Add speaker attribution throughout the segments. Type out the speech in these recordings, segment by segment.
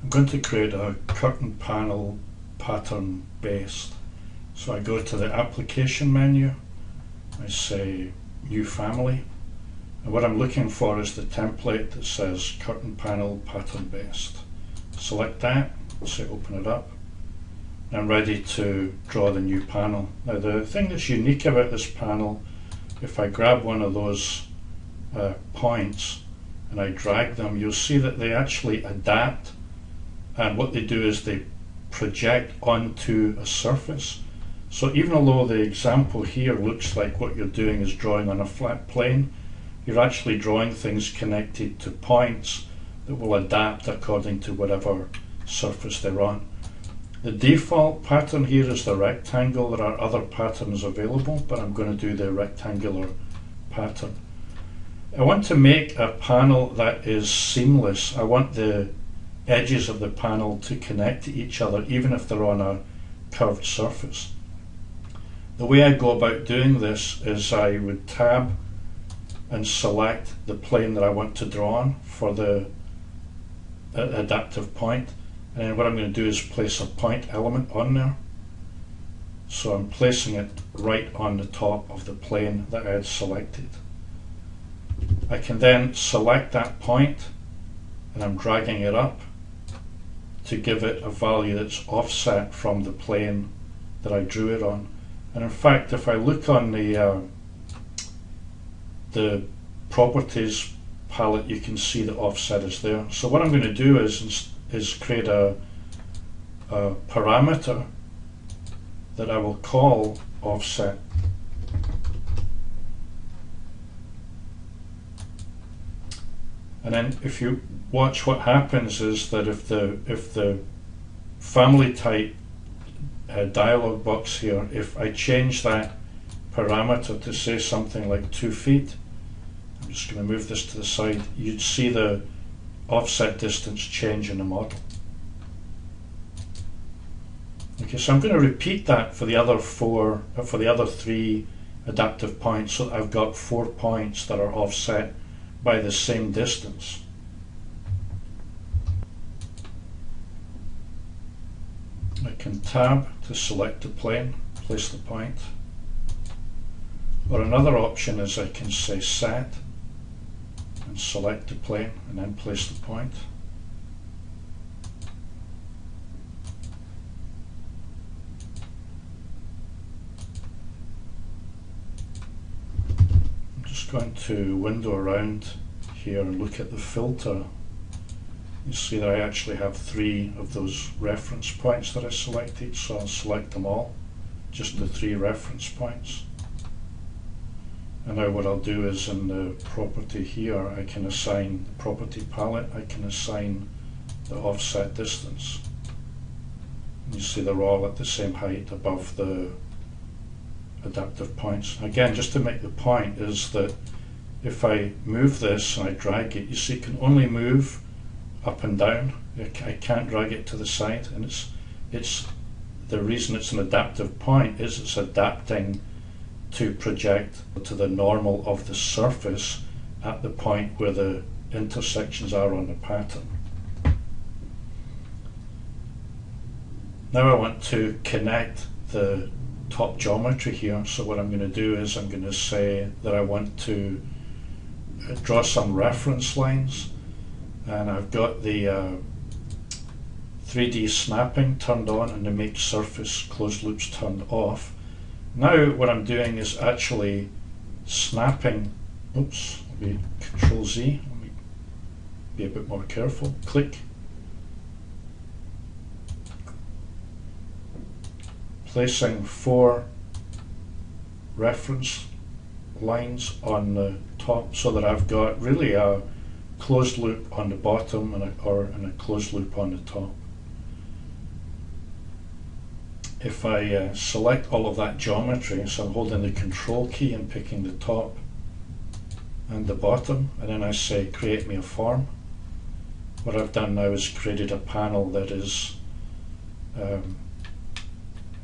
Speaker 1: I'm going to create a curtain panel pattern based. So I go to the application menu, I say new family, and what I'm looking for is the template that says curtain panel pattern based. Select that, say open it up, and I'm ready to draw the new panel. Now the thing that's unique about this panel, if I grab one of those points and I drag them, you'll see that they actually adapt, and what they do is they project onto a surface. So even although the example here looks like what you're doing is drawing on a flat plane, you're actually drawing things connected to points that will adapt according to whatever surface they're on. The default pattern here is the rectangle. There are other patterns available, but I'm going to do the rectangular pattern. I want to make a panel that is seamless. I want the edges of the panel to connect to each other even if they're on a curved surface. The way I go about doing this is I would tab and select the plane that I want to draw on for the adaptive point, and then what I'm going to do is place a point element on there. So I'm placing it right on the top of the plane that I had selected. I can then select that point and I'm dragging it up to give it a value that's offset from the plane that I drew it on. And in fact, if I look on the properties palette, you can see the offset is there. So what I'm going to do is create a parameter that I will call offset. And then if you watch, what happens is that if the family type dialog box here, if I change that parameter to say something like 2 feet, I'm just going to move this to the side, you'd see the offset distance change in the model. Okay, so I'm going to repeat that for the other three adaptive points, so that I've got 4 points that are offset by the same distance. I can tab to select the plane, place the point. Or another option is I can say set and select the plane and then place the point. I'm just going to window around here and look at the filter. You see that I actually have 3 of those reference points that I selected, so I'll select them all, just the 3 reference points. And now what I'll do is in the property here, I can assign the property palette, I can assign the offset distance. You see they're all at the same height above the adaptive points. Again, just to make the point is that if I move this and I drag it, you see it can only move up and down. I can't drag it to the side, and it's the reason it's an adaptive point is it's adapting to project to the normal of the surface at the point where the intersections are on the pattern. Now I want to connect the top geometry here, so what I'm going to do is I'm going to say that I want to draw some reference lines, and I've got the 3D snapping turned on and the make surface closed loops turned off. Now what I'm doing is actually snapping, oops, let me Control Z, let me be a bit more careful, click, placing 4 reference lines on the top so that I've got really a closed loop on the bottom and a closed loop on the top. If I select all of that geometry, so I'm holding the Control key and picking the top and the bottom, and then I say create me a form, what I've done now is created a panel that is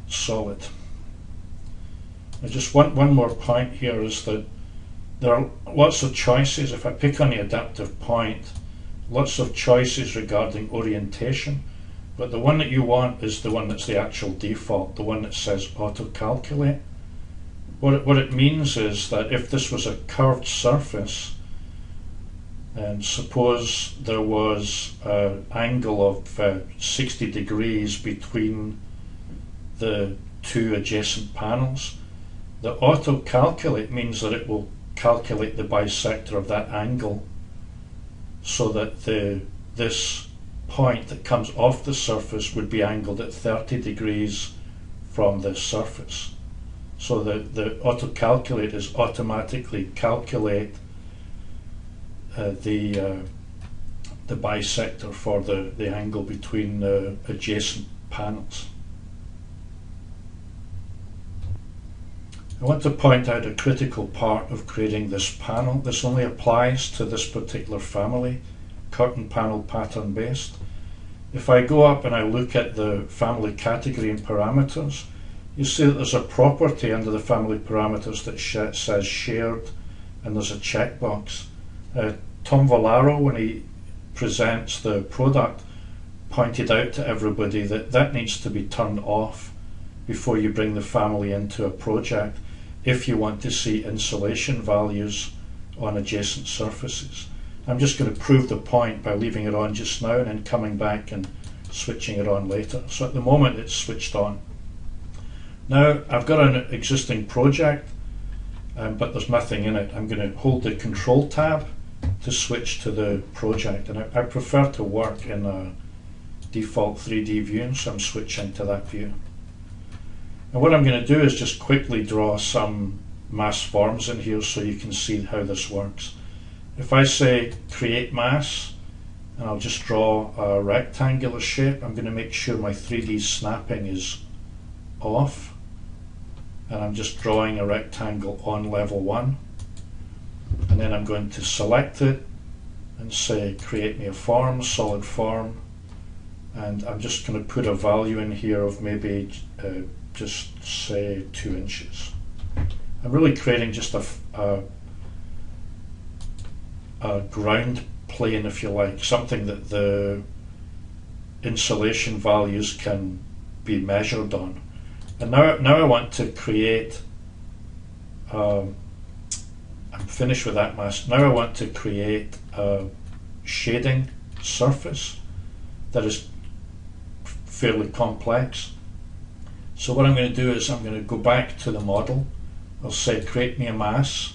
Speaker 1: solid. Now just one more point here is that there are lots of choices. If I pick on the adaptive point, lots of choices regarding orientation, but the one that you want is the one that's the actual default, the one that says auto calculate. What it means is that if this was a curved surface, and suppose there was an angle of 60 degrees between the two adjacent panels, the auto calculate means that it will calculate the bisector of that angle so that this point that comes off the surface would be angled at 30 degrees from the surface. So the auto calculate is automatically calculate the bisector for the angle between the adjacent panels. I want to point out a critical part of creating this panel. This only applies to this particular family, curtain panel pattern based. If I go up and I look at the family category and parameters, you see that there's a property under the family parameters that says shared, and there's a checkbox. Tom Valaro, when he presents the product, pointed out to everybody that that needs to be turned off before you bring the family into a project if you want to see insulation values on adjacent surfaces. I'm just going to prove the point by leaving it on just now and then coming back and switching it on later. So at the moment it's switched on. Now I've got an existing project, but there's nothing in it. I'm going to hold the Control tab to switch to the project, and I prefer to work in a default 3D view, so I'm switching to that view. And what I'm going to do is just quickly draw some mass forms in here so you can see how this works. If I say create mass, and I'll just draw a rectangular shape, I'm going to make sure my 3D snapping is off, and I'm just drawing a rectangle on level 1, and then I'm going to select it and say create me a form, solid form, and I'm just going to put a value in here of maybe just say 2 inches. I'm really creating just a ground plane, if you like, something that the insulation values can be measured on. And now I want to create, I'm finished with that mask. Now I want to create a shading surface that is fairly complex. So what I'm going to do is I'm going to go back to the model. I'll say create me a mass.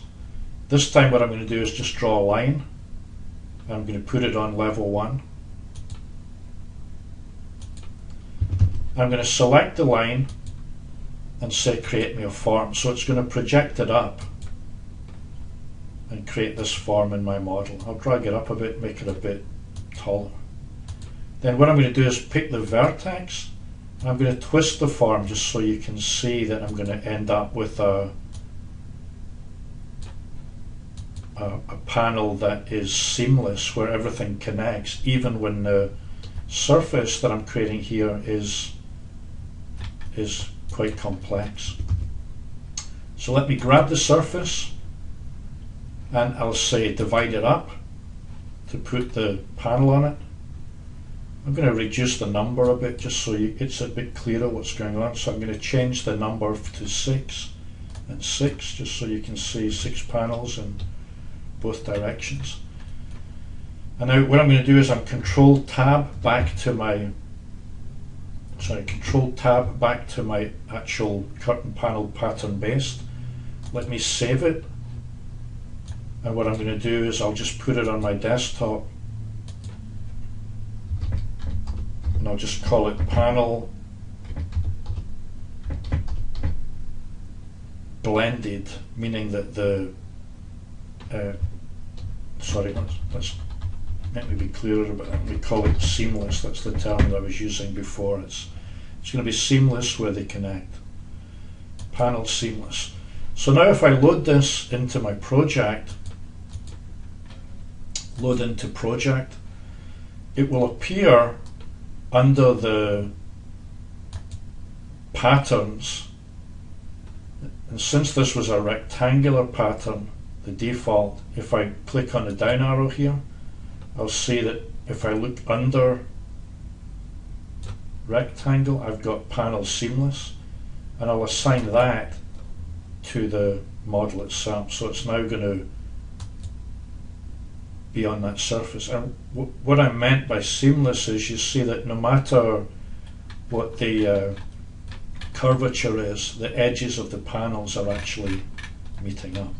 Speaker 1: This time what I'm going to do is just draw a line. I'm going to put it on level 1. I'm going to select the line and say create me a form. So it's going to project it up and create this form in my model. I'll drag it up a bit, make it a bit taller. Then what I'm going to do is pick the vertex. I'm going to twist the form just so you can see that I'm going to end up with a panel that is seamless, where everything connects, even when the surface that I'm creating here is quite complex. So let me grab the surface, and I'll say divide it up to put the panel on it. I'm going to reduce the number a bit just so it's a bit clearer what's going on. So I'm going to change the number to 6 and 6 just so you can see 6 panels in both directions. And now what I'm going to do is I'm Control Tab back to my actual curtain panel pattern based. Let me save it. And what I'm going to do is I'll just put it on my desktop. And I'll just call it panel blended, meaning that the let me be clearer about that. We call it seamless. That's the term that I was using before. It's going to be seamless where they connect. Panel seamless. So now if I load this into my project, load into project, it will appear under the patterns, and since this was a rectangular pattern, the default, if I click on the down arrow here I'll see that if I look under rectangle, I've got panel seamless, and I'll assign that to the model itself. So it's now going to be on that surface. And what I meant by seamless is you see that no matter what the curvature is, the edges of the panels are actually meeting up.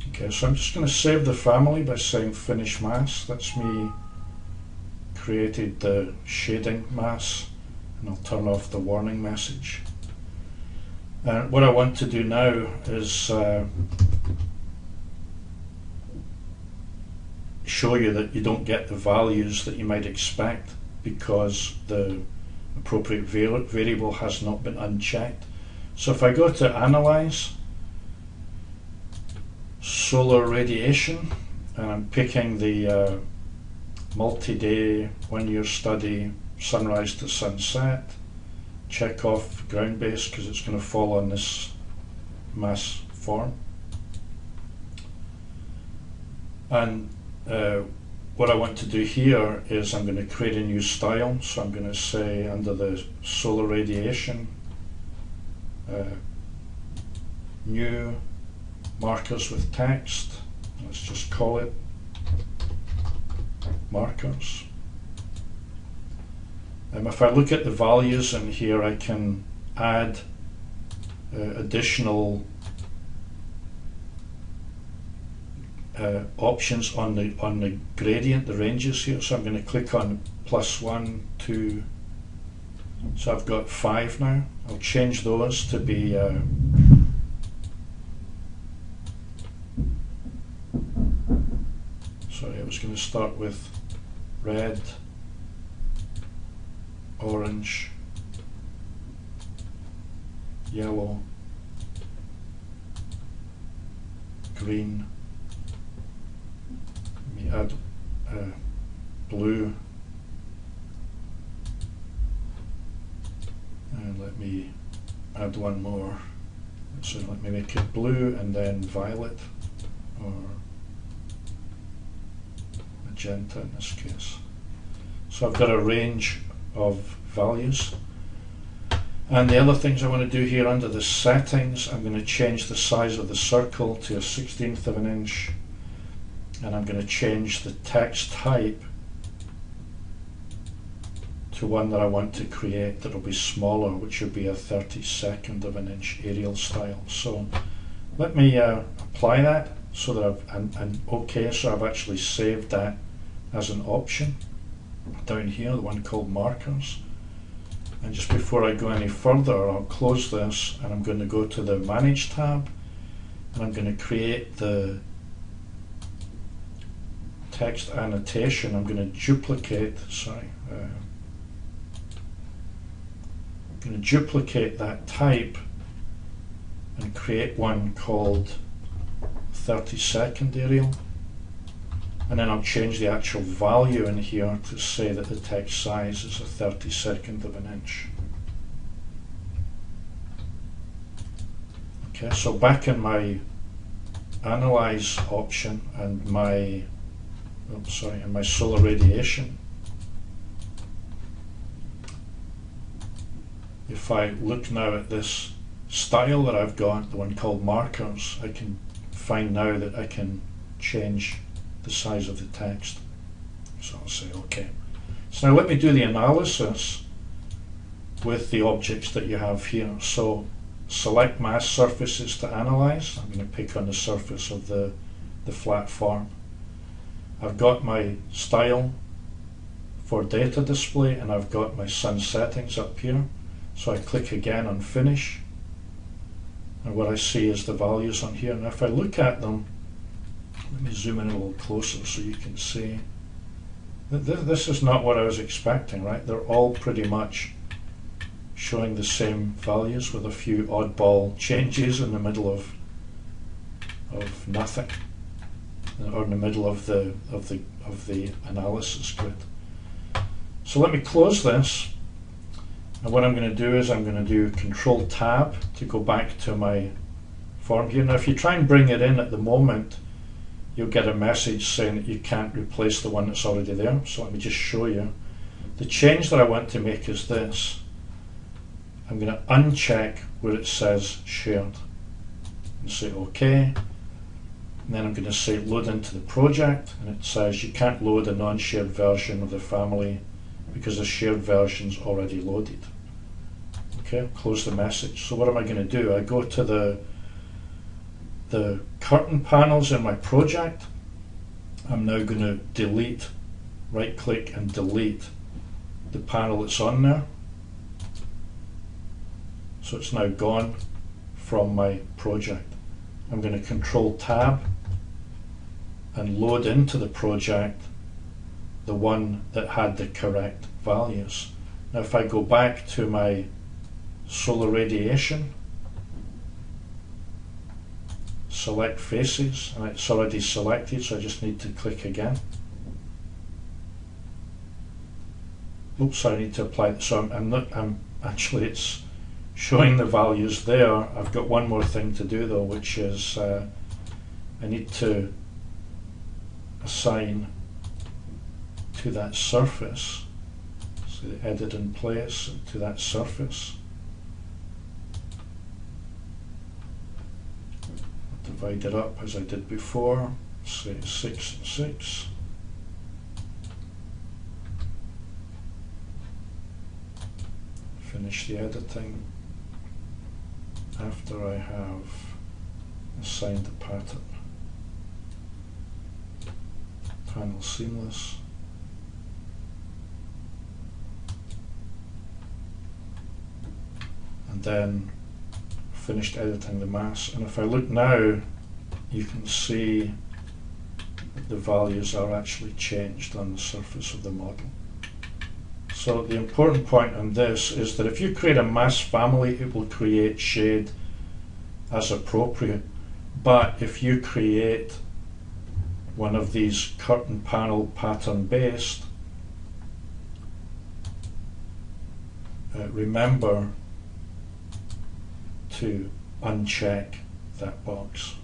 Speaker 1: Okay, so I'm just going to save the family by saying finish mask. That's me created the shading mask, and I'll turn off the warning message. And what I want to do now is show you that you don't get the values that you might expect because the appropriate variable has not been unchecked. So if I go to Analyze, Solar Radiation, and I'm picking the multi-day, 1 year study, sunrise to sunset, check off ground base because it's going to fall on this mass form. And what I want to do here is I'm going to create a new style. So I'm going to say under the solar radiation, new markers with text. Let's just call it markers. If I look at the values in here, I can add additional options on the gradient, the ranges here. So I'm going to click on +1, 2. So I've got 5 now. I'll change those to be sorry, I was going to start with red, orange, yellow, green. Let me add blue, and let me add one more. So let me make it blue and then violet, or magenta in this case. So I've got a range of values. And the other things I want to do here under the settings, I'm going to change the size of the circle to 1/16 of an inch, and I'm going to change the text type to one that I want to create that will be smaller, which would be a 1/32 of an inch Arial style. So let me apply that so that and OK, so I've actually saved that as an option down here, the one called markers. And just before I go any further, I'll close this, and I'm going to go to the Manage tab, and I'm going to create the text annotation. I'm going to duplicate, I'm going to duplicate that type and create one called 32nd Arial. And then I'll change the actual value in here to say that the text size is a 1/32 of an inch. Okay, so back in my Analyze option and my my solar radiation, if I look now at this style that I've got, the one called markers, I can find now that I can change the size of the text. So I'll say OK. So now let me do the analysis with the objects that you have here. So select mass surfaces to analyze. I'm going to pick on the surface of the flat form. I've got my style for data display, and I've got my sun settings up here. So I click again on finish, and what I see is the values on here. And if I look at them, let me zoom in a little closer so you can see. This is not what I was expecting, right? They're all pretty much showing the same values with a few oddball changes in the middle of nothing, or in the middle of the analysis grid. So let me close this. And what I'm going to do is I'm going to do Control Tab to go back to my form here. Now if you try and bring it in at the moment, you'll get a message saying that you can't replace the one that's already there. So let me just show you. The change that I want to make is this. I'm going to uncheck where it says shared and say OK. And then I'm going to say load into the project, and it says you can't load a non-shared version of the family because the shared version's already loaded. Okay, close the message. So what am I going to do? I go to the curtain panels in my project. I'm now going to delete, right click and delete the panel that's on there. So it's now gone from my project. I'm going to Control Tab and load into the project the one that had the correct values. Now if I go back to my solar radiation, select faces, and it's already selected, so I just need to click again. Oops, I need to apply, so I'm actually, it's showing the values there. I've got one more thing to do though, which is I need to assign to that surface, so the edit in place to that surface. Divide it up as I did before, say 6 and 6. Finish the editing after I have assigned the pattern. Panel seamless. And then finished editing the mass. And if I look now, you can see that the values are actually changed on the surface of the model. So the important point on this is that if you create a mass family, it will create shade as appropriate. But if you create one of these curtain panel pattern based, remember to uncheck that box.